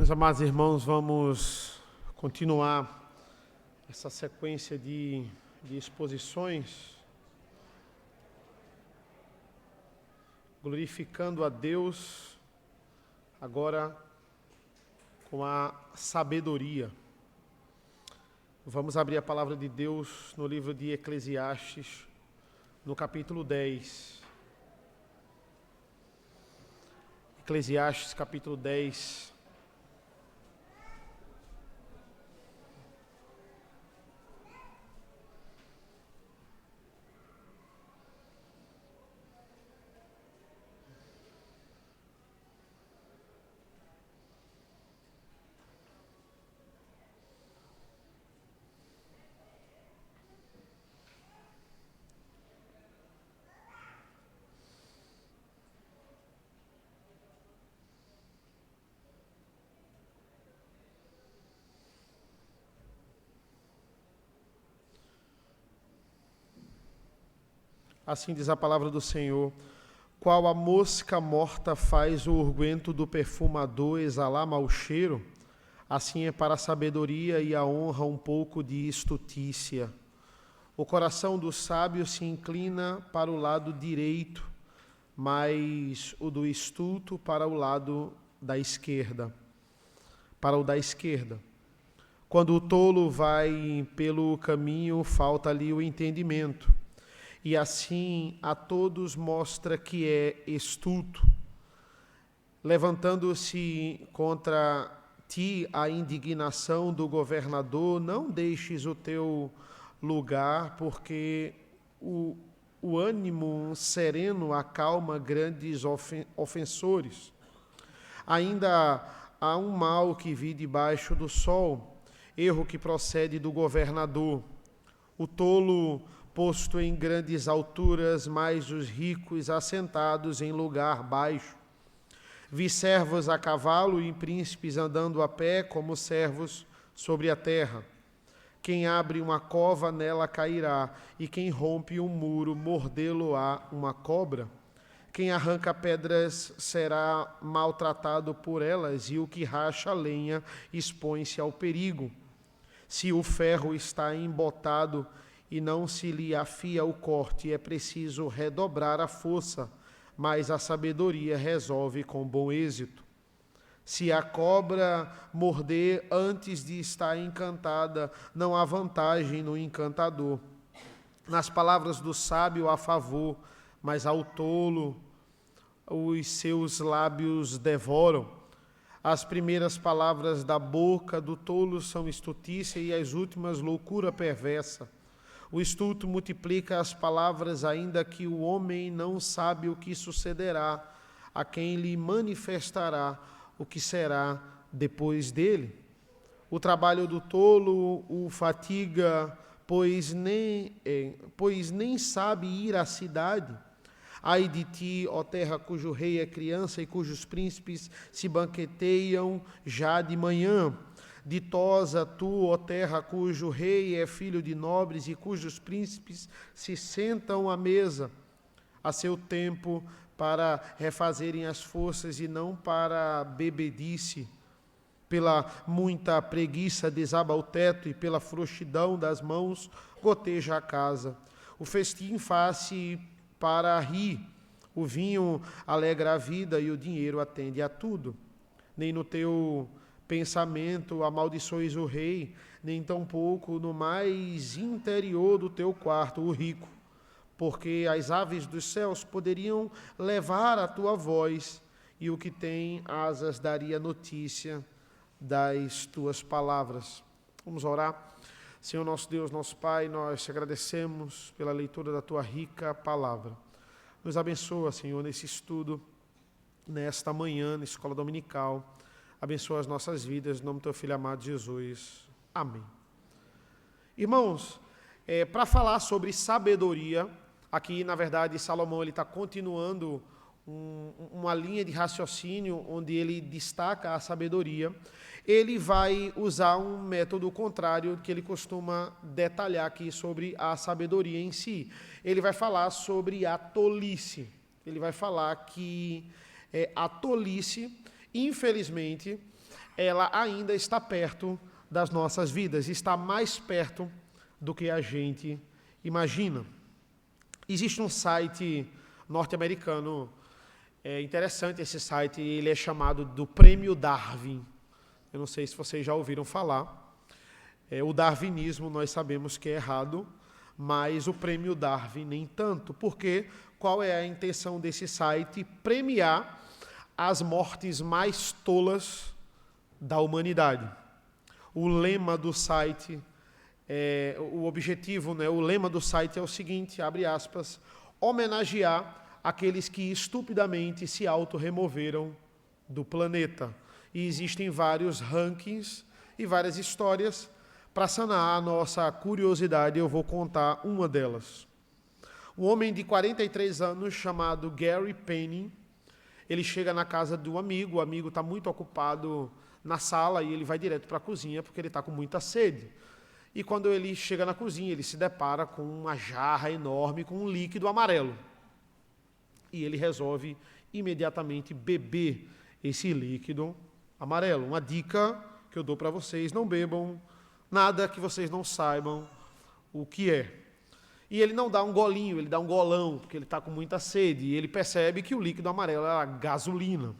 Meus amados irmãos, vamos continuar essa sequência de exposições, glorificando a Deus, agora com a sabedoria. Vamos abrir a palavra de Deus no livro de Eclesiastes, no capítulo 10. Eclesiastes, capítulo 10. Assim diz a palavra do Senhor: qual a mosca morta faz o unguento do perfumador exalar mau cheiro, assim é para a sabedoria e a honra um pouco de estutícia. O coração do sábio se inclina para o lado direito, mas o do estulto para o lado da esquerda. Para o da esquerda. Quando o tolo vai pelo caminho, falta-lhe o entendimento. E assim a todos mostra que é estulto. Levantando-se contra ti a indignação do governador, não deixes o teu lugar, porque o ânimo sereno acalma grandes ofensores. Ainda há um mal que vi debaixo do sol, erro que procede do governador. O tolo posto em grandes alturas, mas os ricos assentados em lugar baixo. Vi servos a cavalo e príncipes andando a pé, como servos sobre a terra. Quem abre uma cova, nela cairá, e quem rompe um muro, mordê-lo-á uma cobra. Quem arranca pedras será maltratado por elas, e o que racha lenha expõe-se ao perigo. Se o ferro está embotado e não se lhe afia o corte, é preciso redobrar a força, mas a sabedoria resolve com bom êxito. Se a cobra morder antes de estar encantada, não há vantagem no encantador. Nas palavras do sábio há favor, mas ao tolo os seus lábios devoram. As primeiras palavras da boca do tolo são estutícia e as últimas loucura perversa. O estulto multiplica as palavras, ainda que o homem não sabe o que sucederá, a quem lhe manifestará o que será depois dele. O trabalho do tolo o fatiga, pois nem sabe ir à cidade. Ai de ti, ó terra, cujo rei é criança e cujos príncipes se banqueteiam já de manhã. Ditosa tu, ó terra, cujo rei é filho de nobres e cujos príncipes se sentam à mesa a seu tempo para refazerem as forças e não para bebedice. Pela muita preguiça desaba o teto e pela frouxidão das mãos goteja a casa. O festim faz-se para rir, o vinho alegra a vida e o dinheiro atende a tudo. Nem no teu pensamento amaldiçoes o rei, nem tampouco no mais interior do teu quarto o rico, porque as aves dos céus poderiam levar a tua voz, e o que tem asas daria notícia das tuas palavras. Vamos orar. Senhor nosso Deus, nosso Pai, nós te agradecemos pela leitura da tua rica palavra. Nos abençoa, Senhor, nesse estudo, nesta manhã, na escola dominical. Abençoa as nossas vidas, em nome do teu Filho amado Jesus. Amém. Irmãos, para falar sobre sabedoria, aqui, na verdade, Salomão está continuando uma linha de raciocínio onde ele destaca a sabedoria. Ele vai usar um método contrário que ele costuma detalhar aqui sobre a sabedoria em si. Ele vai falar sobre a tolice. Ele vai falar que a tolice, infelizmente, ela ainda está perto das nossas vidas, está mais perto do que a gente imagina. Existe um site norte-americano, é interessante esse site, ele é chamado do Prêmio Darwin. Eu não sei se vocês já ouviram falar. O darwinismo nós sabemos que é errado, mas o Prêmio Darwin nem tanto, porque qual é a intenção desse site? Premiar as mortes mais tolas da humanidade. O lema do site, o objetivo, o lema do site é o seguinte, abre aspas, homenagear aqueles que estupidamente se auto-removeram do planeta. E existem vários rankings e várias histórias. Para sanar a nossa curiosidade, eu vou contar uma delas. Um homem de 43 anos chamado Gary Penny, ele chega na casa do amigo, o amigo está muito ocupado na sala e ele vai direto para a cozinha porque ele está com muita sede. E quando ele chega na cozinha, ele se depara com uma jarra enorme com um líquido amarelo. E ele resolve imediatamente beber esse líquido amarelo. Uma dica que eu dou para vocês, não bebam nada que vocês não saibam o que é. E ele não dá um golinho, ele dá um golão, porque ele está com muita sede. E ele percebe que o líquido amarelo é a gasolina.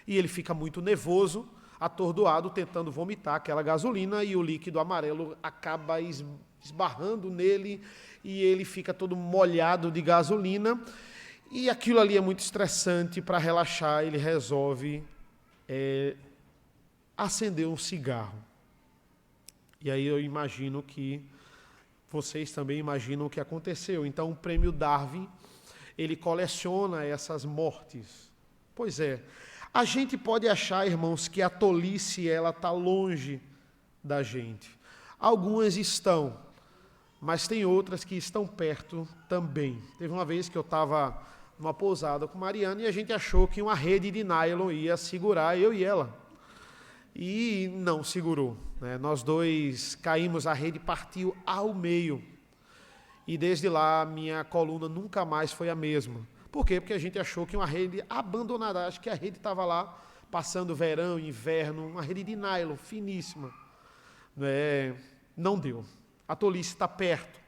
E ele fica muito nervoso, atordoado, tentando vomitar aquela gasolina, e o líquido amarelo acaba esbarrando nele, e ele fica todo molhado de gasolina. E aquilo ali é muito estressante. Para relaxar, ele resolve acender um cigarro. E aí eu imagino que vocês também imaginam o que aconteceu. Então, o Prêmio Darwin, ele coleciona essas mortes. Pois é, a gente pode achar, irmãos, que a tolice ela está longe da gente. Algumas estão, mas tem outras que estão perto também. Teve uma vez que eu estava numa pousada com Mariana e a gente achou que uma rede de nylon ia segurar eu e ela. E não segurou, né? Nós dois caímos, a rede partiu ao meio. E desde lá, minha coluna nunca mais foi a mesma. Por quê? Porque a gente achou que uma rede abandonada, acho que a rede estava lá, passando verão, inverno, uma rede de nylon, finíssima. Não deu. A tolice está perto.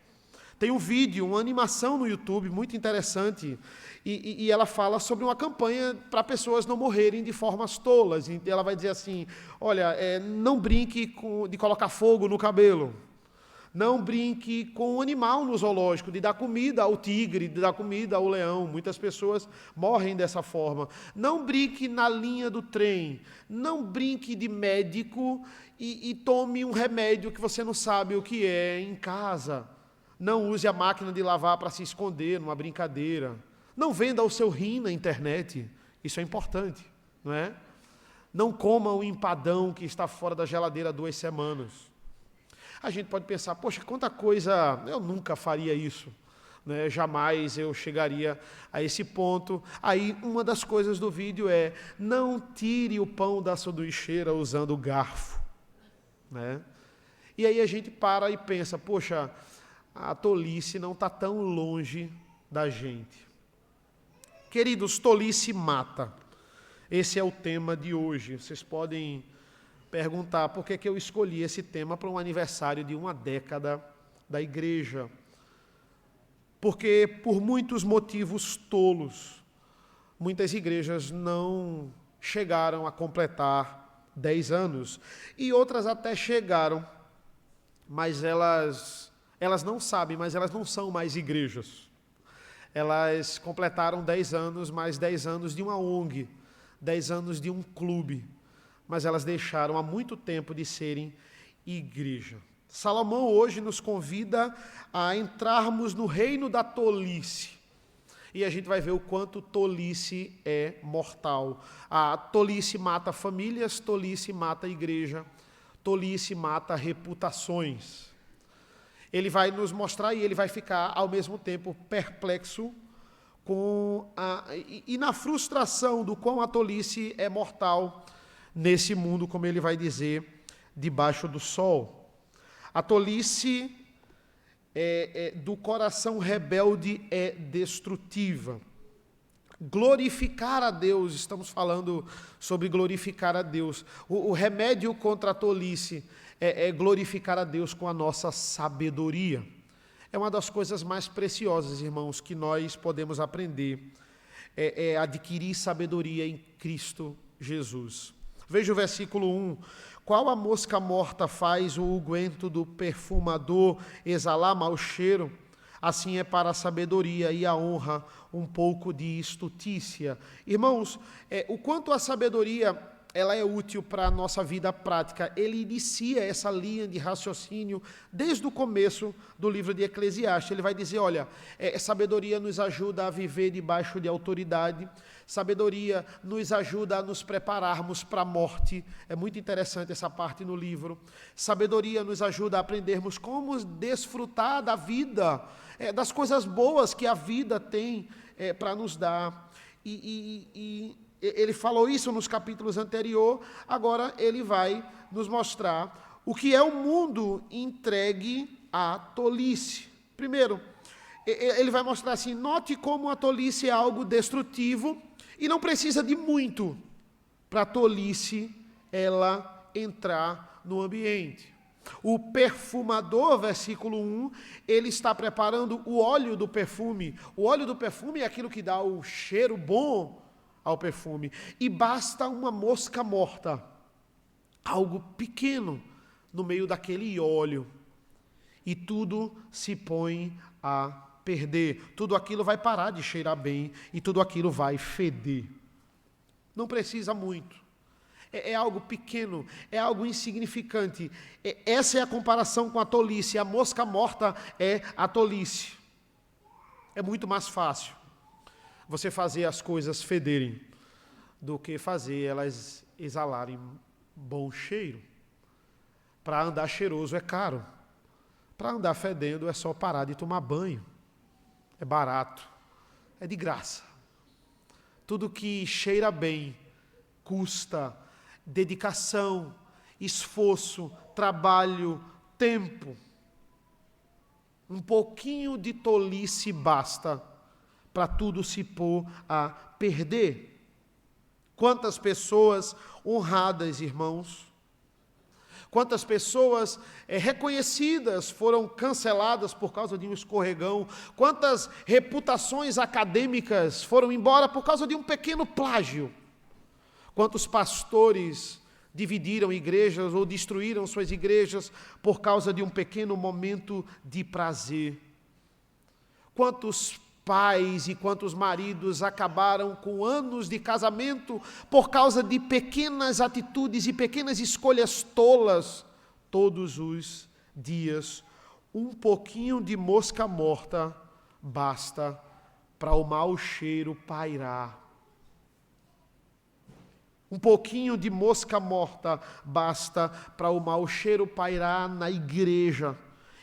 Tem um vídeo, uma animação no YouTube muito interessante, e ela fala sobre uma campanha para pessoas não morrerem de formas tolas. E ela vai dizer assim, olha, não brinque de colocar fogo no cabelo, não brinque com o animal no zoológico, de dar comida ao tigre, de dar comida ao leão. Muitas pessoas morrem dessa forma. Não brinque na linha do trem, não brinque de médico e tome um remédio que você não sabe o que é em casa. Não use a máquina de lavar para se esconder numa brincadeira. Não venda o seu rim na internet. Isso é importante, não é? Não coma o empadão que está fora da geladeira há 2 semanas. A gente pode pensar, poxa, quanta coisa, eu nunca faria isso. Né? Jamais eu chegaria a esse ponto. Aí, uma das coisas do vídeo é, não tire o pão da sanduicheira usando o garfo. Né? E aí a gente para e pensa, poxa, a tolice não está tão longe da gente. Queridos, tolice mata. Esse é o tema de hoje. Vocês podem perguntar por que eu escolhi esse tema para um aniversário de 1 década da igreja. Porque por muitos motivos tolos, muitas igrejas não chegaram a completar 10 anos. E outras até chegaram, mas elas não sabem, mas elas não são mais igrejas. Elas completaram 10 anos, mais 10 anos de uma ONG, 10 anos de um clube, mas elas deixaram há muito tempo de serem igreja. Salomão hoje nos convida a entrarmos no reino da tolice. E a gente vai ver o quanto tolice é mortal. A tolice mata famílias, tolice mata a igreja, tolice mata reputações. Ele vai nos mostrar e ele vai ficar, ao mesmo tempo, perplexo e na frustração do quão a tolice é mortal nesse mundo, como ele vai dizer, debaixo do sol. A tolice do coração rebelde é destrutiva. Glorificar a Deus, estamos falando sobre glorificar a Deus. O remédio contra a tolice é glorificar a Deus com a nossa sabedoria. É uma das coisas mais preciosas, irmãos, que nós podemos aprender, é adquirir sabedoria em Cristo Jesus. Veja o versículo 1. Qual a mosca morta faz o unguento do perfumador exalar mau cheiro? Assim é para a sabedoria e a honra um pouco de estutícia. Irmãos, o quanto a sabedoria ela é útil para a nossa vida prática. Ele inicia essa linha de raciocínio desde o começo do livro de Eclesiastes. Ele vai dizer, olha, sabedoria nos ajuda a viver debaixo de autoridade, sabedoria nos ajuda a nos prepararmos para a morte. É muito interessante essa parte no livro. Sabedoria nos ajuda a aprendermos como desfrutar da vida, das coisas boas que a vida tem para nos dar. Ele falou isso nos capítulos anteriores, agora ele vai nos mostrar o que é o mundo entregue à tolice. Primeiro, ele vai mostrar assim, note como a tolice é algo destrutivo e não precisa de muito para a tolice ela entrar no ambiente. O perfumador, versículo 1, ele está preparando o óleo do perfume. O óleo do perfume é aquilo que dá o cheiro bom ao perfume. E basta uma mosca morta, algo pequeno, no meio daquele óleo. E tudo se põe a perder. Tudo aquilo vai parar de cheirar bem e tudo aquilo vai feder. Não precisa muito. É algo pequeno, é algo insignificante. Essa é a comparação com a tolice. A mosca morta é a tolice. É muito mais fácil você fazer as coisas federem do que fazer elas exalarem bom cheiro. Para andar cheiroso é caro. Para andar fedendo é só parar de tomar banho. É barato. É de graça. Tudo que cheira bem custa dedicação, esforço, trabalho, tempo. Um pouquinho de tolice basta para tudo se pôr a perder. Quantas pessoas honradas, irmãos, quantas pessoas reconhecidas foram canceladas por causa de um escorregão, quantas reputações acadêmicas foram embora por causa de um pequeno plágio, quantos pastores dividiram igrejas ou destruíram suas igrejas por causa de um pequeno momento de prazer. Quantos pais e quantos maridos acabaram com anos de casamento por causa de pequenas atitudes e pequenas escolhas tolas todos os dias. Um pouquinho de mosca morta basta para o mau cheiro pairar. Um pouquinho de mosca morta basta para o mau cheiro pairar na igreja.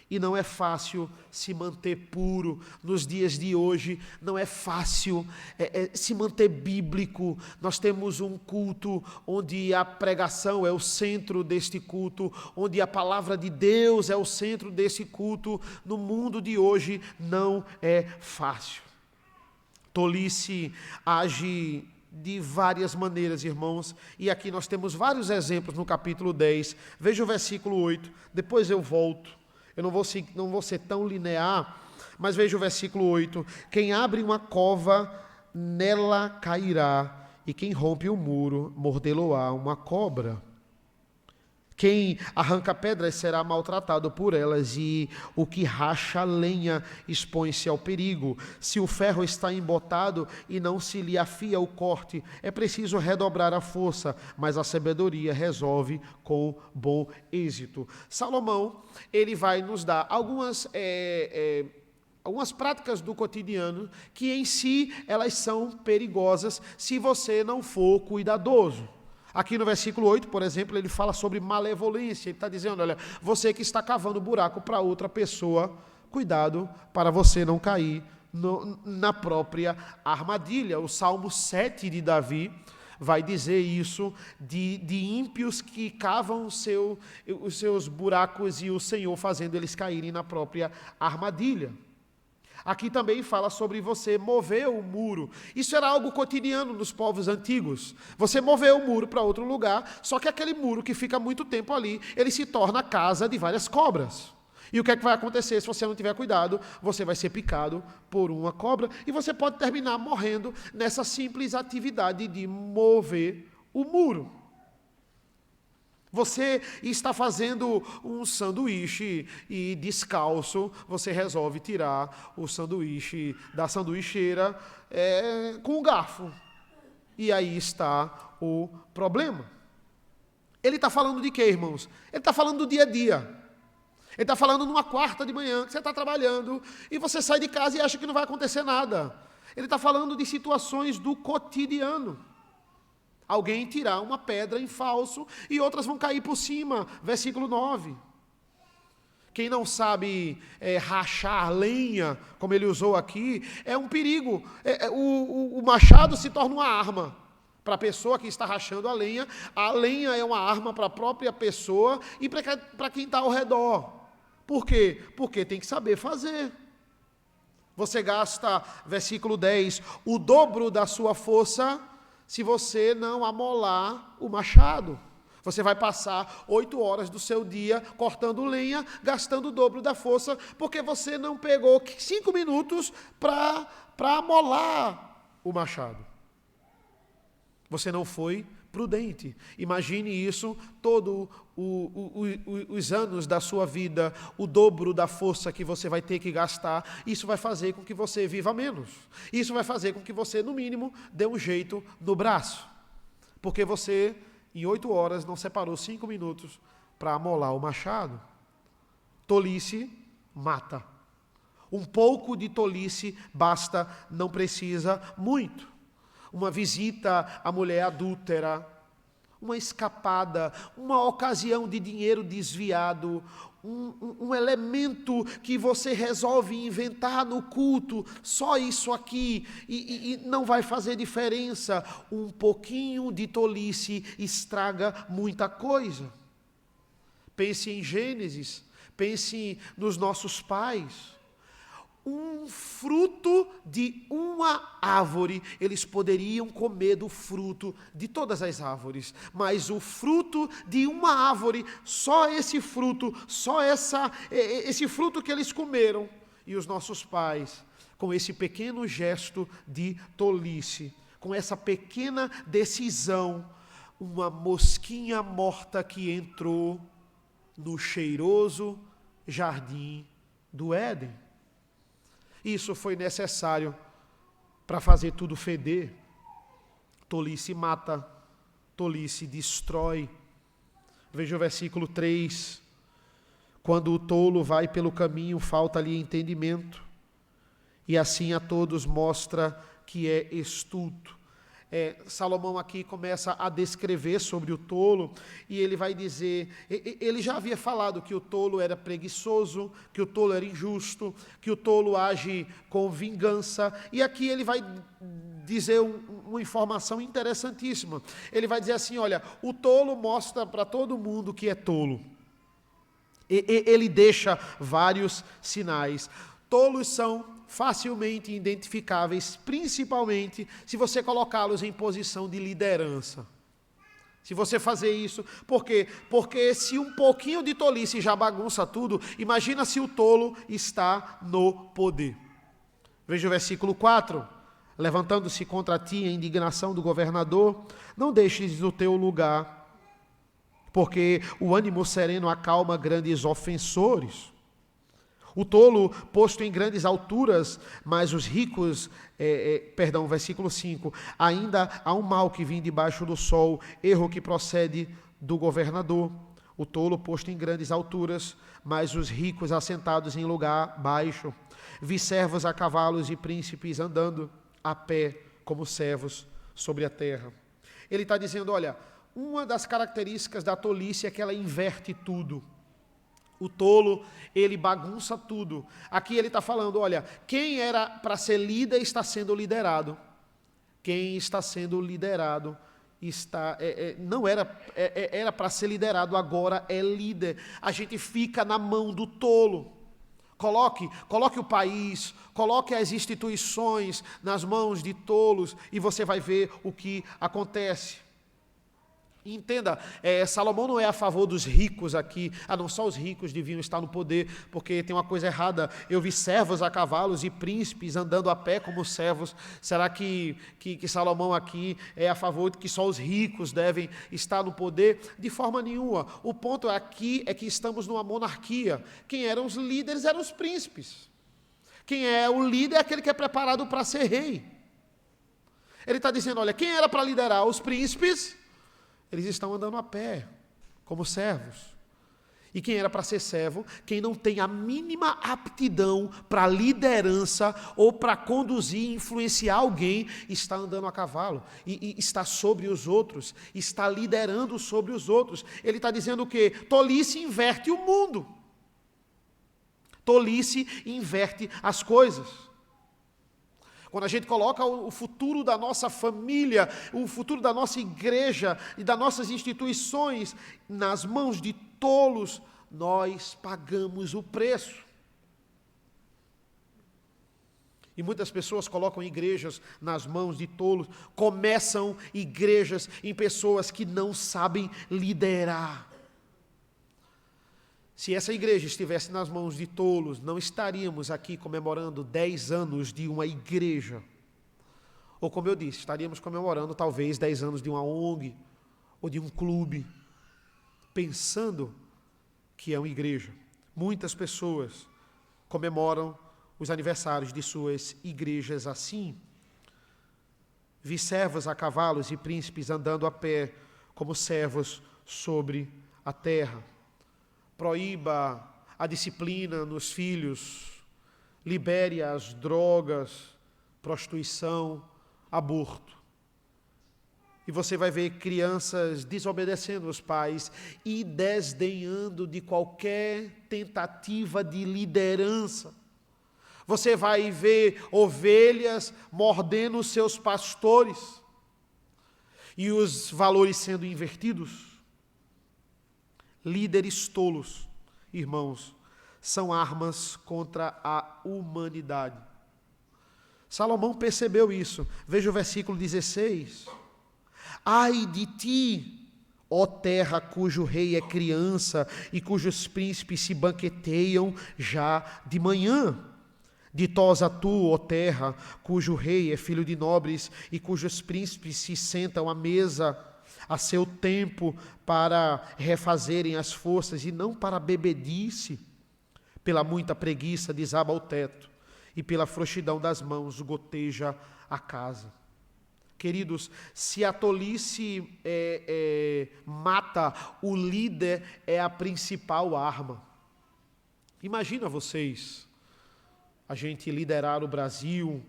E não é fácil se manter puro nos dias de hoje, não é fácil se manter bíblico. Nós temos um culto onde a pregação é o centro deste culto, onde a palavra de Deus é o centro desse culto. No mundo de hoje não é fácil. Tolice age de várias maneiras, irmãos, e aqui nós temos vários exemplos no capítulo 10. Veja o versículo 8, depois eu volto. Eu não vou ser tão linear, mas veja o versículo 8. Quem abre uma cova, nela cairá, e quem rompe o muro, mordê-lo-á uma cobra. Quem arranca pedras será maltratado por elas, e o que racha lenha expõe-se ao perigo. Se o ferro está embotado e não se lhe afia o corte, é preciso redobrar a força, mas a sabedoria resolve com bom êxito. Salomão, ele vai nos dar algumas práticas do cotidiano que em si elas são perigosas se você não for cuidadoso. Aqui no versículo 8, por exemplo, ele fala sobre malevolência. Ele está dizendo, olha, você que está cavando buraco para outra pessoa, cuidado para você não cair na própria armadilha. O Salmo 7 de Davi vai dizer isso de ímpios que cavam os seus buracos e o Senhor fazendo eles caírem na própria armadilha. Aqui também fala sobre você mover o muro. Isso era algo cotidiano nos povos antigos. Você mover o muro para outro lugar, só que aquele muro que fica muito tempo ali, ele se torna a casa de várias cobras. E o que é que vai acontecer se você não tiver cuidado? Você vai ser picado por uma cobra e você pode terminar morrendo nessa simples atividade de mover o muro. Você está fazendo um sanduíche e descalço, você resolve tirar o sanduíche da sanduicheira com o garfo. E aí está o problema. Ele está falando de quê, irmãos? Ele está falando do dia a dia. Ele está falando numa quarta de manhã, que você está trabalhando, e você sai de casa e acha que não vai acontecer nada. Ele está falando de situações do cotidiano. Alguém tirar uma pedra em falso e outras vão cair por cima. Versículo 9. Quem não sabe rachar lenha, como ele usou aqui, é um perigo. O machado se torna uma arma para a pessoa que está rachando a lenha é uma arma para a própria pessoa e para quem está ao redor. Por quê? Porque tem que saber fazer. Você gasta, versículo 10, o dobro da sua força se você não amolar o machado. Você vai passar 8 horas do seu dia cortando lenha, gastando o dobro da força, porque você não pegou 5 minutos para amolar o machado. Você não foi prudente. Imagine isso todos os anos da sua vida, o dobro da força que você vai ter que gastar, isso vai fazer com que você viva menos. Isso vai fazer com que você, no mínimo, dê um jeito no braço. Porque você, em 8 horas, não separou 5 minutos para amolar o machado. Tolice mata. Um pouco de tolice basta, não precisa muito. Uma visita à mulher adúltera, uma escapada, uma ocasião de dinheiro desviado, um elemento que você resolve inventar no culto, só isso aqui, e não vai fazer diferença. Um pouquinho de tolice estraga muita coisa. Pense em Gênesis, pense nos nossos pais. Um fruto de uma árvore, eles poderiam comer do fruto de todas as árvores, mas o fruto de uma árvore, só esse fruto, esse fruto que eles comeram, e os nossos pais, com esse pequeno gesto de tolice, com essa pequena decisão, uma mosquinha morta que entrou no cheiroso jardim do Éden. Isso foi necessário para fazer tudo feder. Tolice mata, tolice destrói. Veja o versículo 3. Quando o tolo vai pelo caminho, falta-lhe entendimento, e assim a todos mostra que é estulto. Salomão aqui começa a descrever sobre o tolo, e ele vai dizer, ele já havia falado que o tolo era preguiçoso, que o tolo era injusto, que o tolo age com vingança, e aqui ele vai dizer uma informação interessantíssima. Ele vai dizer assim, olha, o tolo mostra para todo mundo que é tolo. Ele deixa vários sinais. Tolos são facilmente identificáveis, principalmente se você colocá-los em posição de liderança. Se você fazer isso, por quê? Porque se um pouquinho de tolice já bagunça tudo, imagina se o tolo está no poder. Veja o versículo 4. Levantando-se contra ti a indignação do governador, não deixes o teu lugar, porque o ânimo sereno acalma grandes ofensores. O tolo posto em grandes alturas, mas os ricos, versículo 5, ainda há um mal que vem debaixo do sol, erro que procede do governador. O tolo posto em grandes alturas, mas os ricos assentados em lugar baixo. Vi servos a cavalos e príncipes andando a pé como servos sobre a terra. Ele está dizendo, olha, uma das características da tolice é que ela inverte tudo. O tolo, ele bagunça tudo. Aqui ele está falando, olha, quem era para ser líder está sendo liderado. Quem está sendo liderado não era para ser liderado, agora é líder. A gente fica na mão do tolo. Coloque o país, coloque as instituições nas mãos de tolos e você vai ver o que acontece. Entenda, Salomão não é a favor dos ricos aqui, não só os ricos deviam estar no poder, porque tem uma coisa errada, eu vi servos a cavalos e príncipes andando a pé como servos. Será que Salomão aqui é a favor de que só os ricos devem estar no poder? De forma nenhuma. O ponto aqui é que estamos numa monarquia. Quem eram os líderes eram os príncipes. Quem é o líder é aquele que é preparado para ser rei. Ele está dizendo, olha, quem era para liderar? Os príncipes. Eles estão andando a pé, como servos. E quem era para ser servo? Quem não tem a mínima aptidão para liderança ou para conduzir, influenciar alguém, está andando a cavalo. E está sobre os outros, está liderando sobre os outros. Ele está dizendo o quê? Tolice inverte o mundo. Tolice inverte as coisas. Quando a gente coloca o futuro da nossa família, o futuro da nossa igreja e das nossas instituições nas mãos de tolos, nós pagamos o preço. E muitas pessoas colocam igrejas nas mãos de tolos, começam igrejas em pessoas que não sabem liderar. Se essa igreja estivesse nas mãos de tolos, não estaríamos aqui comemorando 10 anos de uma igreja. Ou como eu disse, estaríamos comemorando talvez 10 anos de uma ONG ou de um clube, pensando que é uma igreja. Muitas pessoas comemoram os aniversários de suas igrejas assim. Vi servos a cavalos e príncipes andando a pé, como servos sobre a terra. Proíba a disciplina nos filhos, libere as drogas, prostituição, aborto. E você vai ver crianças desobedecendo os pais e desdenhando de qualquer tentativa de liderança. Você vai ver ovelhas mordendo os seus pastores e os valores sendo invertidos. Líderes tolos, irmãos, são armas contra a humanidade. Salomão percebeu isso. Veja o versículo 16. Ai de ti, ó terra cujo rei é criança e cujos príncipes se banqueteiam já de manhã. Ditosa tu, ó terra, cujo rei é filho de nobres e cujos príncipes se sentam à mesa a seu tempo para refazerem as forças e não para bebedice. Pela muita preguiça desaba o teto e pela frouxidão das mãos goteja a casa. Queridos, se a tolice mata, o líder é a principal arma. Imagina vocês, a gente liderar o Brasil,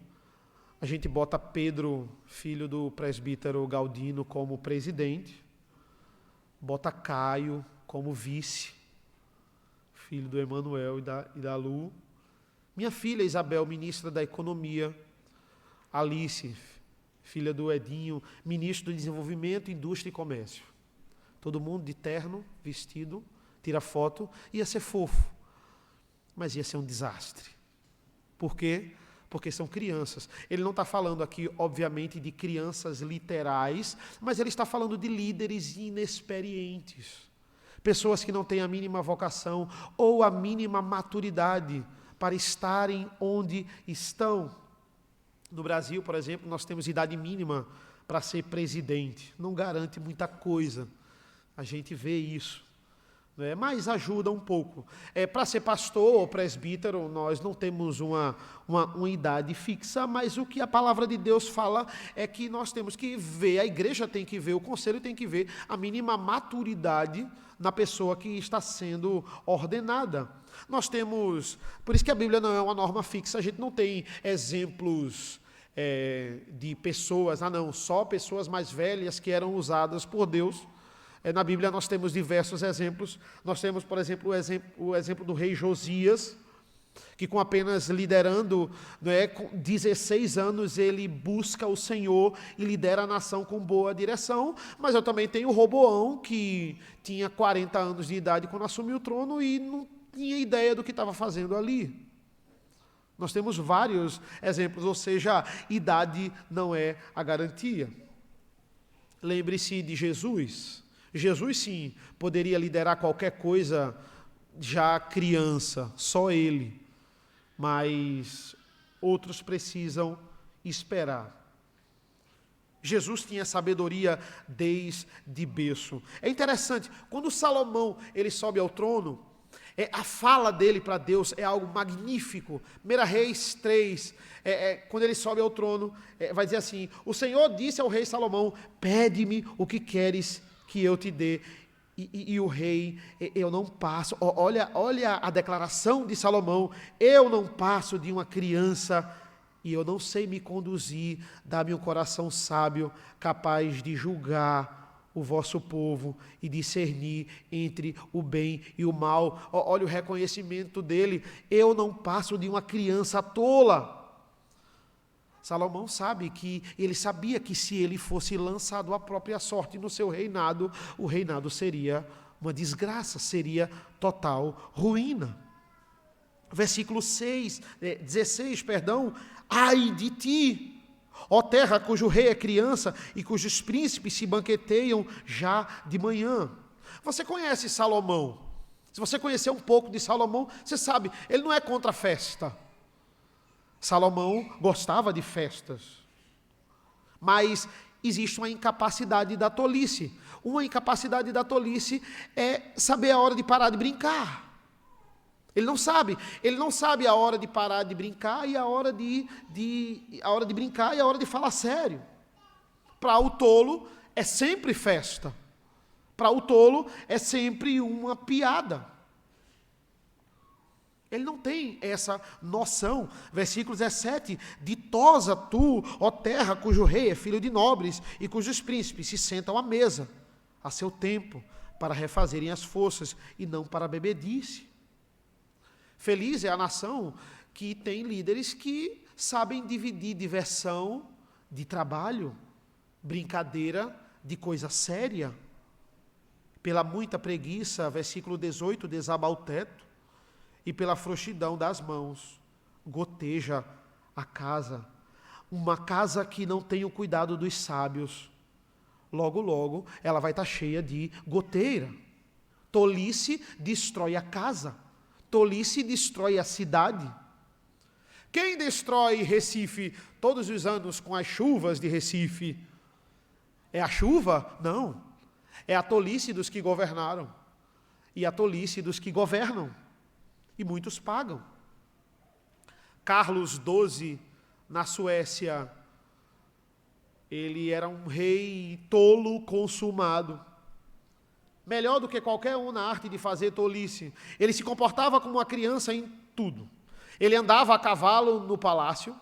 a gente bota Pedro, filho do presbítero Galdino, como presidente, bota Caio como vice, filho do Emanuel e da Lu, minha filha Isabel, ministra da Economia, Alice, filha do Edinho, ministro do Desenvolvimento, Indústria e Comércio. Todo mundo de terno, vestido, tira foto, ia ser fofo, mas ia ser um desastre. Por quê? Porque são crianças. Ele não está falando aqui, obviamente, de crianças literais, mas ele está falando de líderes inexperientes. Pessoas que não têm a mínima vocação ou a mínima maturidade para estarem onde estão. No Brasil, por exemplo, nós temos idade mínima para ser presidente. Não garante muita coisa. A gente vê isso. Mas ajuda um pouco. Para ser pastor ou presbítero, nós não temos uma idade fixa, mas o que a palavra de Deus fala é que nós temos que ver, a igreja tem que ver, o conselho tem que ver a mínima maturidade na pessoa que está sendo ordenada. Nós temos, por isso que a Bíblia não é uma norma fixa, a gente não tem exemplos de pessoas, só pessoas mais velhas que eram usadas por Deus. Na Bíblia nós temos diversos exemplos. Nós temos, por exemplo, o exemplo do rei Josias, que com apenas liderando, com 16 anos, ele busca o Senhor e lidera a nação com boa direção. Mas eu também tenho o Roboão, que tinha 40 anos de idade quando assumiu o trono e não tinha ideia do que estava fazendo ali. Nós temos vários exemplos, ou seja, idade não é a garantia. Lembre-se de Jesus. Jesus, sim, poderia liderar qualquer coisa já criança, só ele. Mas outros precisam esperar. Jesus tinha sabedoria desde berço. É interessante, quando Salomão ele sobe ao trono, a fala dele para Deus é algo magnífico. 1 Reis 3, quando ele sobe ao trono, vai dizer assim: o Senhor disse ao rei Salomão, pede-me o que queres que eu te dê. E o rei, eu não passo, olha a declaração de Salomão, eu não passo de uma criança e eu não sei me conduzir, dá-me um coração sábio, capaz de julgar o vosso povo e discernir entre o bem e o mal. Olha o reconhecimento dele, eu não passo de uma criança tola. Salomão ele sabia que se ele fosse lançado à própria sorte no seu reinado, o reinado seria uma desgraça, seria total ruína. Versículo 16, ai de ti, ó terra cujo rei é criança e cujos príncipes se banqueteiam já de manhã. Você conhece Salomão? Se você conhecer um pouco de Salomão, você sabe, ele não é contra a festa. Salomão gostava de festas, mas existe uma incapacidade da tolice. Uma incapacidade da tolice é saber a hora de parar de brincar. Ele não sabe a hora de parar de brincar e a hora de brincar e a hora de falar sério. Para o tolo é sempre festa. Para o tolo é sempre uma piada. Ele não tem essa noção. Versículo 17, ditosa tu, ó terra, cujo rei é filho de nobres e cujos príncipes se sentam à mesa, a seu tempo, para refazerem as forças e não para a bebedice. Feliz é a nação que tem líderes que sabem dividir diversão de trabalho, brincadeira de coisa séria. Pela muita preguiça, versículo 18, desaba o teto, e pela frouxidão das mãos, goteja a casa. Uma casa que não tem o cuidado dos sábios, logo, ela vai estar cheia de goteira. Tolice destrói a casa. Tolice destrói a cidade. Quem destrói Recife todos os anos com as chuvas de Recife? É a chuva? Não. É a tolice dos que governaram. E a tolice dos que governam. E muitos pagam. Carlos XII, na Suécia, ele era um rei tolo consumado. Melhor do que qualquer um na arte de fazer tolice. Ele se comportava como uma criança em tudo. Ele andava a cavalo no palácio,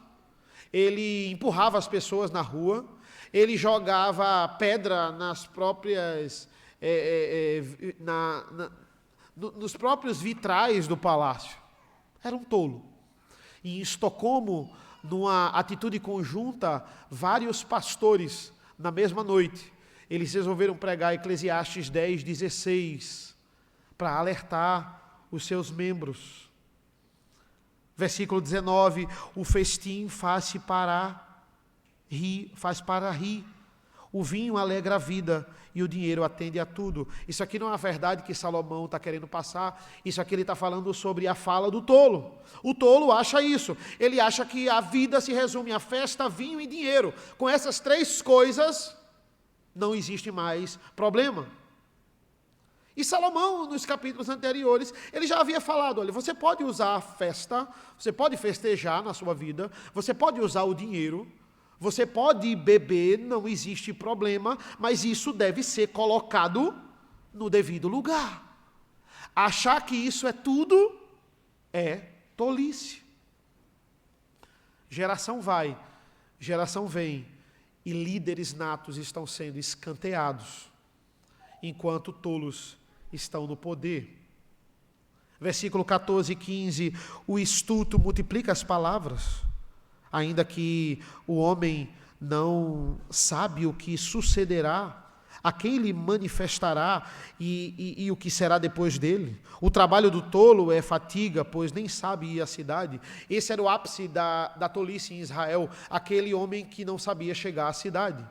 ele empurrava as pessoas na rua, ele jogava pedra nas próprias... nos próprios vitrais do palácio. Era um tolo. E em Estocolmo, numa atitude conjunta, vários pastores, na mesma noite, eles resolveram pregar Eclesiastes 10:16, para alertar os seus membros. Versículo 19, o festim faz para rir. O vinho alegra a vida e o dinheiro atende a tudo. Isso aqui não é a verdade que Salomão está querendo passar. Isso aqui ele está falando sobre a fala do tolo. O tolo acha isso. Ele acha que a vida se resume a festa, vinho e dinheiro. Com essas três coisas, não existe mais problema. E Salomão, nos capítulos anteriores, ele já havia falado, olha, você pode usar a festa, você pode festejar na sua vida, você pode usar o dinheiro, você pode beber, não existe problema, mas isso deve ser colocado no devido lugar. Achar que isso é tudo é tolice. Geração vai, geração vem, e líderes natos estão sendo escanteados, enquanto tolos estão no poder. Versículo 14 e 15, o estulto multiplica as palavras, ainda que o homem não sabe o que sucederá, a quem lhe manifestará e o que será depois dele? O trabalho do tolo é fatiga, pois nem sabe ir à cidade. Esse era o ápice da tolice em Israel, aquele homem que não sabia chegar à cidade.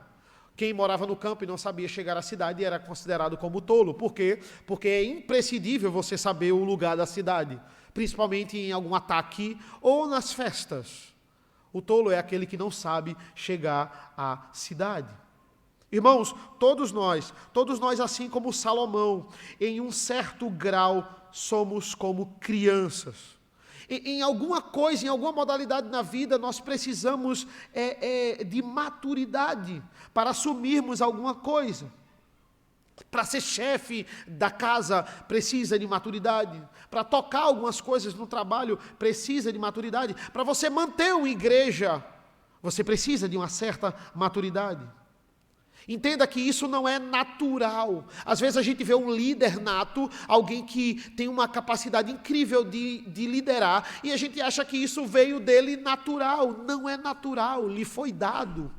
Quem morava no campo e não sabia chegar à cidade era considerado como tolo. Por quê? Porque é imprescindível você saber o lugar da cidade, principalmente em algum ataque ou nas festas. O tolo é aquele que não sabe chegar à cidade. Irmãos, todos nós, assim como Salomão, em um certo grau, somos como crianças. Em alguma coisa, em alguma modalidade na vida, nós precisamos de maturidade para assumirmos alguma coisa. Para ser chefe da casa, precisa de maturidade. Para tocar algumas coisas no trabalho, precisa de maturidade. Para você manter uma igreja, você precisa de uma certa maturidade. Entenda que isso não é natural. Às vezes a gente vê um líder nato, alguém que tem uma capacidade incrível de liderar, e a gente acha que isso veio dele natural. Não é natural, lhe foi dado.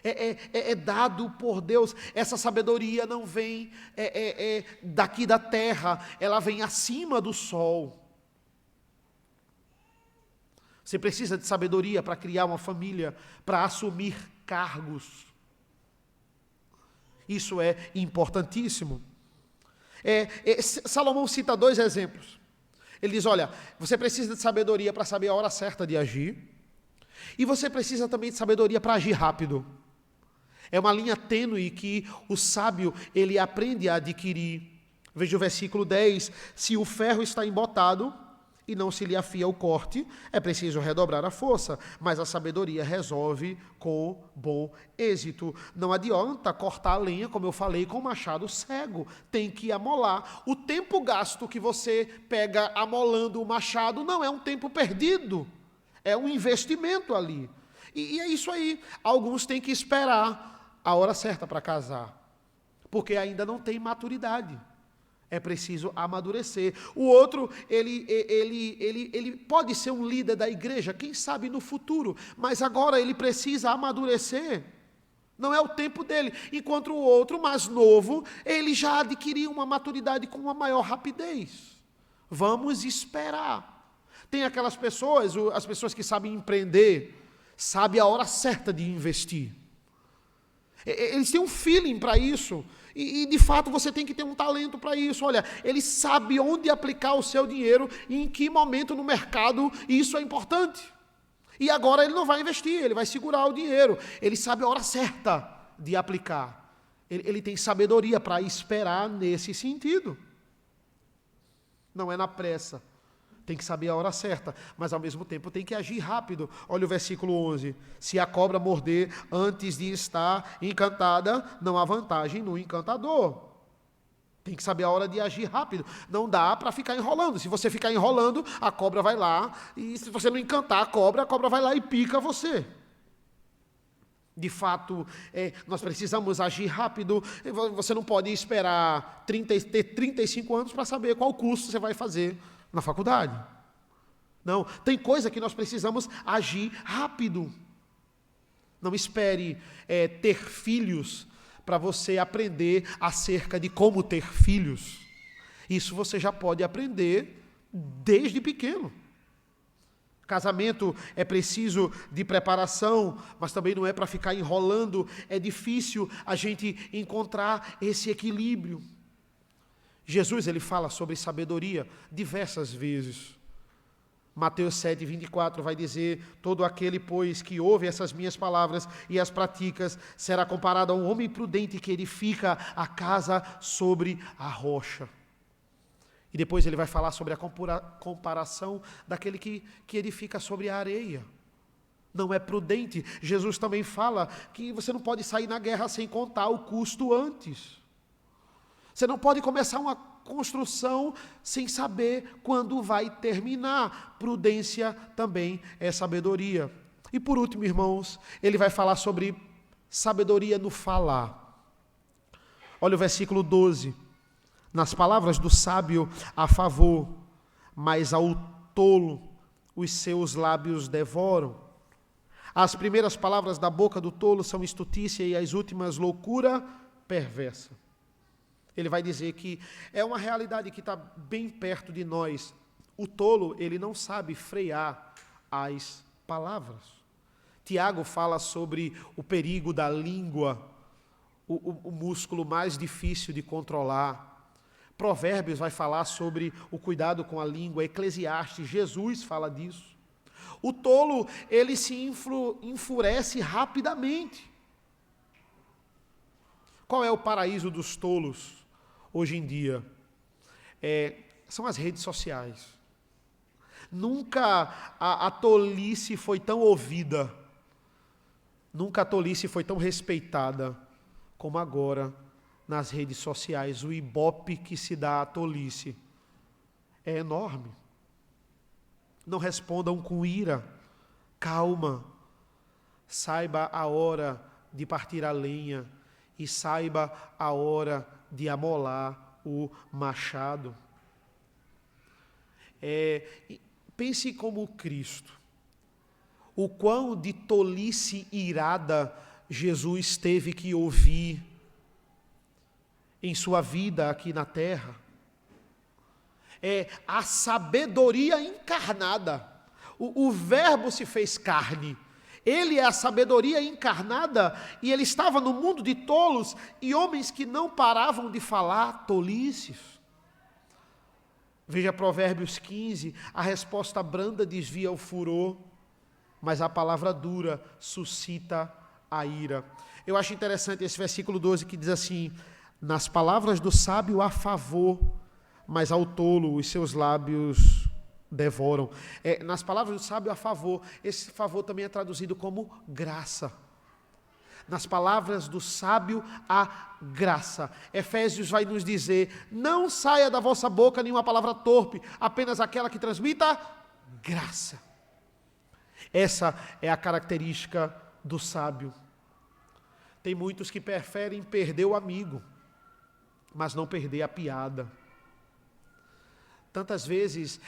É dado por Deus. Essa sabedoria não vem daqui da terra, ela vem acima do sol. Você precisa de sabedoria para criar uma família, para assumir cargos. Isso é importantíssimo. Salomão cita 2 exemplos. Ele diz, olha, você precisa de sabedoria para saber a hora certa de agir, e você precisa também de sabedoria para agir rápido. É uma linha tênue que o sábio, ele aprende a adquirir. Veja o versículo 10, se o ferro está embotado, e não se lhe afia o corte, é preciso redobrar a força, mas a sabedoria resolve com bom êxito. Não adianta cortar a lenha, como eu falei, com o machado cego, tem que amolar. O tempo gasto que você pega amolando o machado não é um tempo perdido, é um investimento ali. E é isso aí, alguns têm que esperar a hora certa para casar, porque ainda não tem maturidade. É preciso amadurecer. O outro, ele pode ser um líder da igreja, quem sabe no futuro, mas agora ele precisa amadurecer. Não é o tempo dele. Enquanto o outro, mais novo, ele já adquiriu uma maturidade com uma maior rapidez. Vamos esperar. Tem aquelas pessoas, as pessoas que sabem empreender, sabem a hora certa de investir. Eles têm um feeling para isso. E, de fato, você tem que ter um talento para isso. Olha, ele sabe onde aplicar o seu dinheiro e em que momento no mercado isso é importante. E agora ele não vai investir, ele vai segurar o dinheiro. Ele sabe a hora certa de aplicar. Ele tem sabedoria para esperar nesse sentido. Não é na pressa. Tem que saber a hora certa, mas ao mesmo tempo tem que agir rápido. Olha o versículo 11. Se a cobra morder antes de estar encantada, não há vantagem no encantador. Tem que saber a hora de agir rápido. Não dá para ficar enrolando. Se você ficar enrolando, a cobra vai lá, e se você não encantar a cobra vai lá e pica você. De fato, nós precisamos agir rápido. Você não pode esperar ter 35 anos para saber qual curso você vai fazer na faculdade. Não, tem coisa que nós precisamos agir rápido. Não espere ter filhos para você aprender acerca de como ter filhos. Isso você já pode aprender desde pequeno. Casamento é preciso de preparação, mas também não é para ficar enrolando. É difícil a gente encontrar esse equilíbrio. Jesus, ele fala sobre sabedoria diversas vezes. Mateus 7, 24 vai dizer, todo aquele, pois, que ouve essas minhas palavras e as pratica, será comparado a um homem prudente que edifica a casa sobre a rocha. E depois ele vai falar sobre a comparação daquele que edifica sobre a areia. Não é prudente. Jesus também fala que você não pode sair na guerra sem contar o custo antes. Você não pode começar uma construção sem saber quando vai terminar. Prudência também é sabedoria. E por último, irmãos, ele vai falar sobre sabedoria no falar. Olha o versículo 12. Nas palavras do sábio há favor, mas ao tolo os seus lábios devoram. As primeiras palavras da boca do tolo são estutícia e as últimas loucura perversa. Ele vai dizer que é uma realidade que está bem perto de nós. O tolo, ele não sabe frear as palavras. Tiago fala sobre o perigo da língua, o músculo mais difícil de controlar. Provérbios vai falar sobre o cuidado com a língua. Eclesiastes, Jesus fala disso. O tolo, ele se enfurece rapidamente. Qual é o paraíso dos tolos hoje em dia? São as redes sociais. Nunca a tolice foi tão ouvida, nunca a tolice foi tão respeitada como agora nas redes sociais. O ibope que se dá à tolice é enorme. Não respondam com ira, calma, saiba a hora de partir a lenha e saiba a hora de amolar o machado. Pense como Cristo, o quão de tolice irada Jesus teve que ouvir em sua vida aqui na terra. A sabedoria encarnada. O Verbo se fez carne. Ele é a sabedoria encarnada e ele estava no mundo de tolos e homens que não paravam de falar tolices. Veja Provérbios 15, a resposta branda desvia o furor, mas a palavra dura suscita a ira. Eu acho interessante esse versículo 12 que diz assim: nas palavras do sábio há favor, mas ao tolo os seus lábios devoram. Nas palavras do sábio há favor. Esse favor também é traduzido como graça. Nas palavras do sábio há graça. Efésios vai nos dizer: não saia da vossa boca nenhuma palavra torpe, apenas aquela que transmita graça. Essa é a característica do sábio. Tem muitos que preferem perder o amigo, mas não perder a piada. Tantas vezes,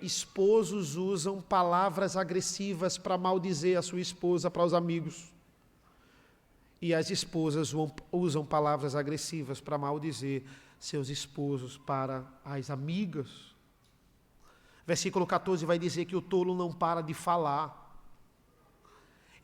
esposos usam palavras agressivas para maldizer a sua esposa para os amigos. E as esposas usam palavras agressivas para maldizer seus esposos para as amigas. Versículo 14 vai dizer que o tolo não para de falar.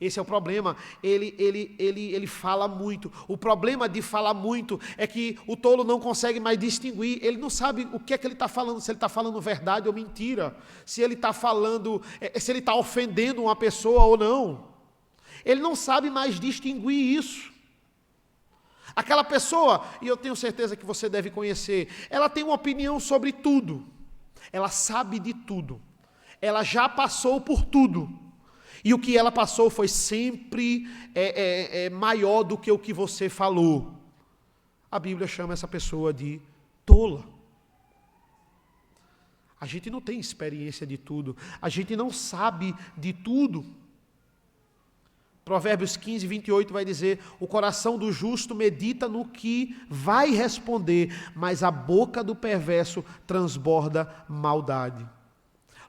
Esse é o problema, ele fala muito. O problema de falar muito é que o tolo não consegue mais distinguir, ele não sabe o que é que ele está falando, se ele está falando verdade ou mentira, se ele está falando, se ele está ofendendo uma pessoa ou não. Ele não sabe mais distinguir isso. Aquela pessoa, e eu tenho certeza que você deve conhecer, ela tem uma opinião sobre tudo, ela sabe de tudo, ela já passou por tudo. E o que ela passou foi sempre maior do que o que você falou. A Bíblia chama essa pessoa de tola. A gente não tem experiência de tudo. A gente não sabe de tudo. Provérbios 15, 28 vai dizer: o coração do justo medita no que vai responder, mas a boca do perverso transborda maldade.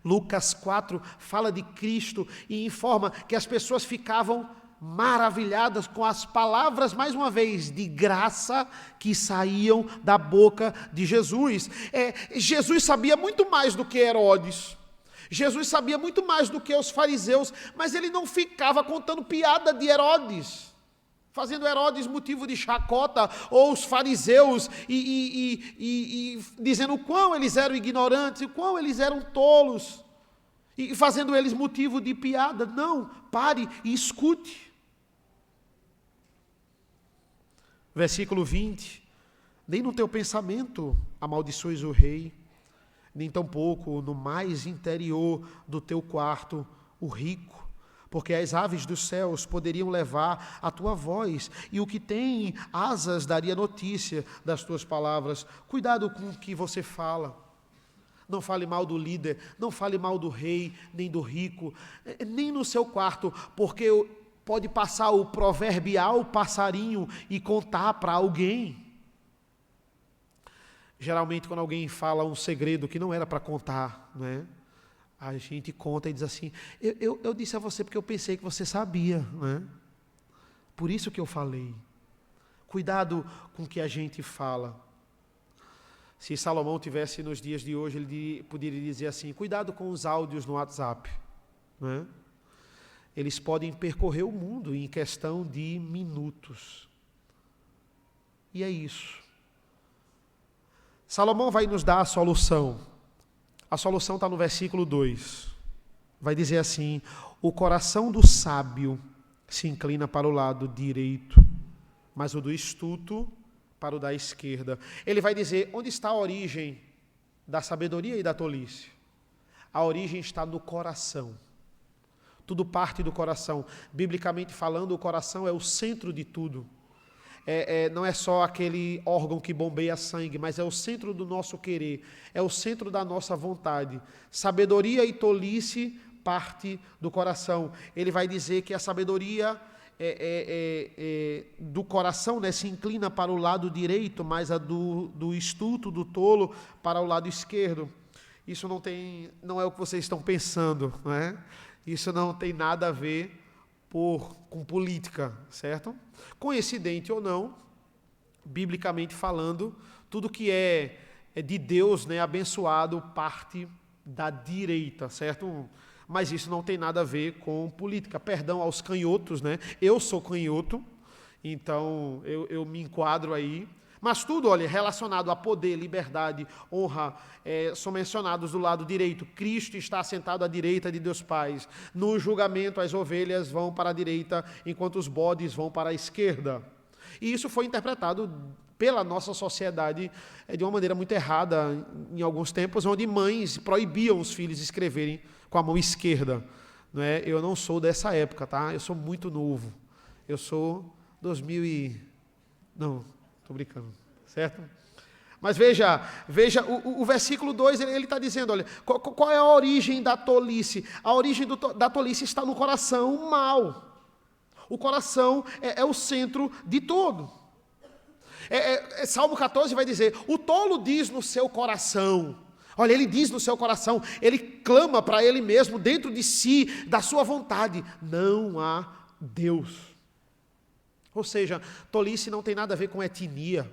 Lucas 4 fala de Cristo e informa que as pessoas ficavam maravilhadas com as palavras, mais uma vez, de graça que saíam da boca de Jesus. Jesus sabia muito mais do que Herodes. Jesus sabia muito mais do que os fariseus, mas ele não ficava contando piada de Herodes, fazendo Herodes motivo de chacota, ou os fariseus, e dizendo o quão eles eram ignorantes, o quão eles eram tolos, e fazendo eles motivo de piada. Não, pare e escute. Versículo 20, nem no teu pensamento amaldiçoes o rei, nem tampouco no mais interior do teu quarto o rico, porque as aves dos céus poderiam levar a tua voz, e o que tem asas daria notícia das tuas palavras. Cuidado com o que você fala. Não fale mal do líder, não fale mal do rei, nem do rico, nem no seu quarto, porque pode passar o proverbial passarinho e contar para alguém. Geralmente, quando alguém fala um segredo que não era para contar, não é? A gente conta e diz assim, eu disse a você porque eu pensei que você sabia, né? Por isso que eu falei. Cuidado com o que a gente fala. Se Salomão tivesse nos dias de hoje, ele poderia dizer assim, cuidado com os áudios no WhatsApp, né? Eles podem percorrer o mundo em questão de minutos. E é isso. Salomão vai nos dar a solução. A solução está no versículo 2. Vai dizer assim, o coração do sábio se inclina para o lado direito, mas o do astuto para o da esquerda. Ele vai dizer, onde está a origem da sabedoria e da tolice? A origem está no coração. Tudo parte do coração. Biblicamente falando, o coração é o centro de tudo. Não é só aquele órgão que bombeia sangue, mas é o centro do nosso querer, é o centro da nossa vontade. Sabedoria e tolice parte do coração. Ele vai dizer que a sabedoria do coração, né, se inclina para o lado direito, mas a do astuto, do tolo, para o lado esquerdo. Isso não é o que vocês estão pensando, não é? Isso não tem nada a ver com política, certo? Coincidente ou não, biblicamente falando, tudo que é de Deus, né, abençoado, parte da direita, certo? Mas isso não tem nada a ver com política. Perdão aos canhotos, né? Eu sou canhoto, então eu me enquadro aí. Mas tudo, olha, relacionado a poder, liberdade, honra, são mencionados do lado direito. Cristo está assentado à direita de Deus Pai. No julgamento, as ovelhas vão para a direita, enquanto os bodes vão para a esquerda. E isso foi interpretado pela nossa sociedade de uma maneira muito errada, em alguns tempos, onde mães proibiam os filhos de escreverem com a mão esquerda. Não é? Eu não sou dessa época, tá? Eu sou muito novo. Eu sou 2000 e... Não... Estou brincando, certo? Mas veja o versículo 2, ele está dizendo, olha, qual é a origem da tolice? A origem da tolice está no coração mau. O coração é o centro de tudo. Salmo 14 vai dizer, o tolo diz no seu coração, olha, ele diz no seu coração, ele clama para ele mesmo, dentro de si, da sua vontade, não há Deus. Ou seja, tolice não tem nada a ver com etnia.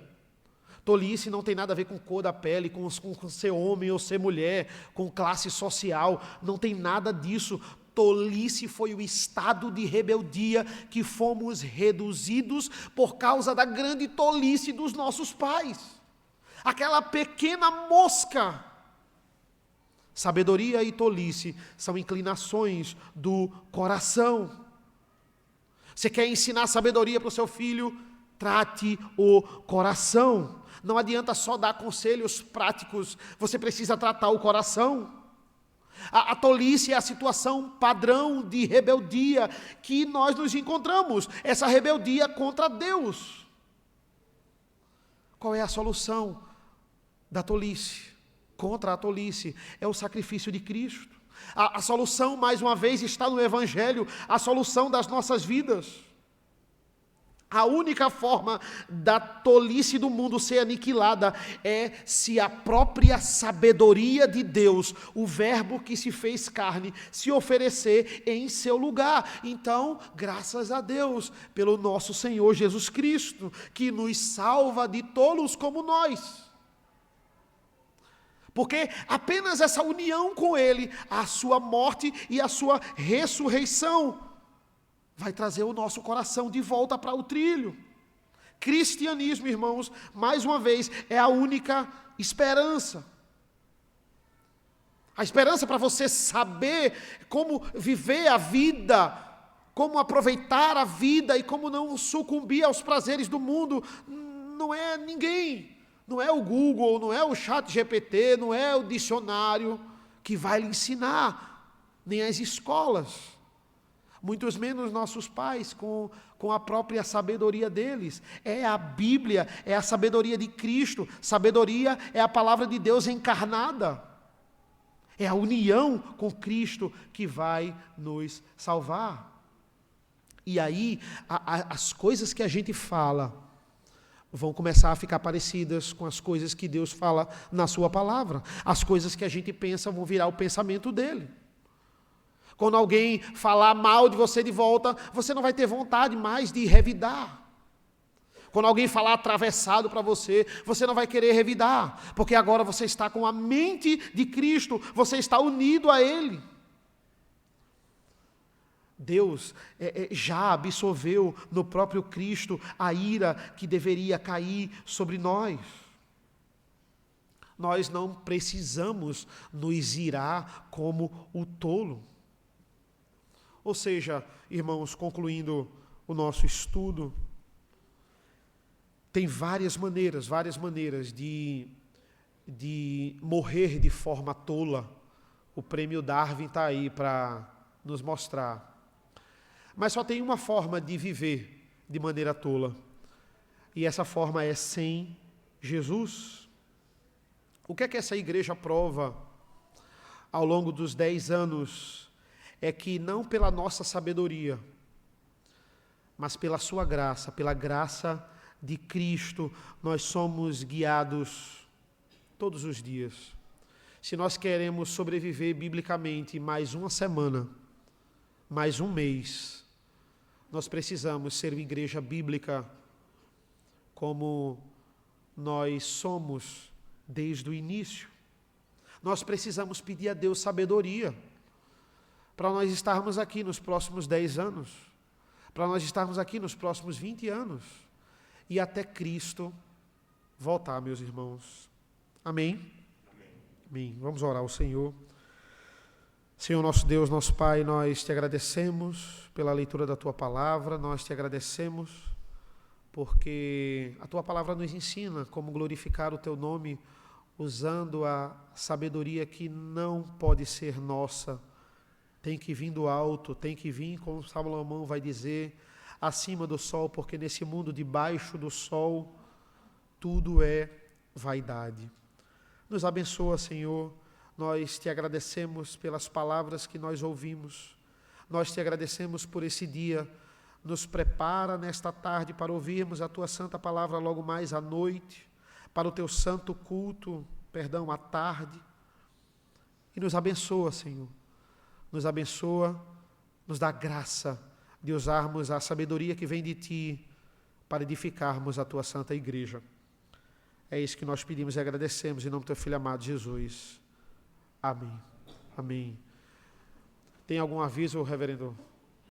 Tolice não tem nada a ver com cor da pele, com ser homem ou ser mulher, com classe social. Não tem nada disso. Tolice foi o estado de rebeldia que fomos reduzidos por causa da grande tolice dos nossos pais. Aquela pequena mosca. Sabedoria e tolice são inclinações do coração. Você quer ensinar sabedoria para o seu filho? Trate o coração. Não adianta só dar conselhos práticos, você precisa tratar o coração. A tolice é a situação padrão de rebeldia que nós nos encontramos, essa rebeldia contra Deus. Qual é a solução da tolice? Contra a tolice é o sacrifício de Cristo. A solução, mais uma vez, está no Evangelho, a solução das nossas vidas. A única forma da tolice do mundo ser aniquilada é se a própria sabedoria de Deus, o verbo que se fez carne, se oferecer em seu lugar. Então, graças a Deus, pelo nosso Senhor Jesus Cristo, que nos salva de tolos como nós. Porque apenas essa união com Ele, a sua morte e a sua ressurreição, vai trazer o nosso coração de volta para o trilho. Cristianismo, irmãos, mais uma vez, é a única esperança. A esperança para você saber como viver a vida, como aproveitar a vida e como não sucumbir aos prazeres do mundo, não é ninguém. Não é o Google, não é o ChatGPT, não é o dicionário que vai lhe ensinar, nem as escolas. Muitos menos nossos pais, com a própria sabedoria deles. É a Bíblia, é a sabedoria de Cristo. Sabedoria é a palavra de Deus encarnada. É a união com Cristo que vai nos salvar. E aí, as coisas que a gente fala vão começar a ficar parecidas com as coisas que Deus fala na sua palavra. As coisas que a gente pensa vão virar o pensamento dele. Quando alguém falar mal de você de volta, você não vai ter vontade mais de revidar. Quando alguém falar atravessado para você, você não vai querer revidar, porque agora você está com a mente de Cristo, você está unido a Ele. Deus já absorveu no próprio Cristo a ira que deveria cair sobre nós. Nós não precisamos nos irar como o tolo. Ou seja, irmãos, concluindo o nosso estudo, tem várias maneiras de morrer de forma tola. O prêmio Darwin está aí para nos mostrar. Mas só tem uma forma de viver de maneira tola. E essa forma é sem Jesus. O que é que essa igreja prova ao longo dos 10 anos? É que não pela nossa sabedoria, mas pela sua graça, pela graça de Cristo, nós somos guiados todos os dias. Se nós queremos sobreviver biblicamente mais uma semana, mais um mês, nós precisamos ser uma igreja bíblica como nós somos desde o início. Nós precisamos pedir a Deus sabedoria para nós estarmos aqui nos próximos 10 anos, para nós estarmos aqui nos próximos 20 anos, e até Cristo voltar, meus irmãos. Amém? Amém. Vamos orar ao Senhor. Senhor nosso Deus, nosso Pai, nós te agradecemos pela leitura da Tua Palavra, nós te agradecemos porque a Tua Palavra nos ensina como glorificar o Teu nome usando a sabedoria que não pode ser nossa, tem que vir do alto, tem que vir, como Salomão vai dizer, acima do sol, porque nesse mundo debaixo do sol, tudo é vaidade. Nos abençoa, Senhor, nós te agradecemos pelas palavras que nós ouvimos, nós te agradecemos por esse dia, nos prepara nesta tarde para ouvirmos a Tua santa palavra logo mais à noite, para o Teu santo culto, à tarde, e nos abençoa, Senhor. Nos abençoa, nos dá graça de usarmos a sabedoria que vem de Ti para edificarmos a Tua santa igreja. É isso que nós pedimos e agradecemos em nome do Teu Filho amado Jesus. Amém. Amém. Tem algum aviso, reverendo?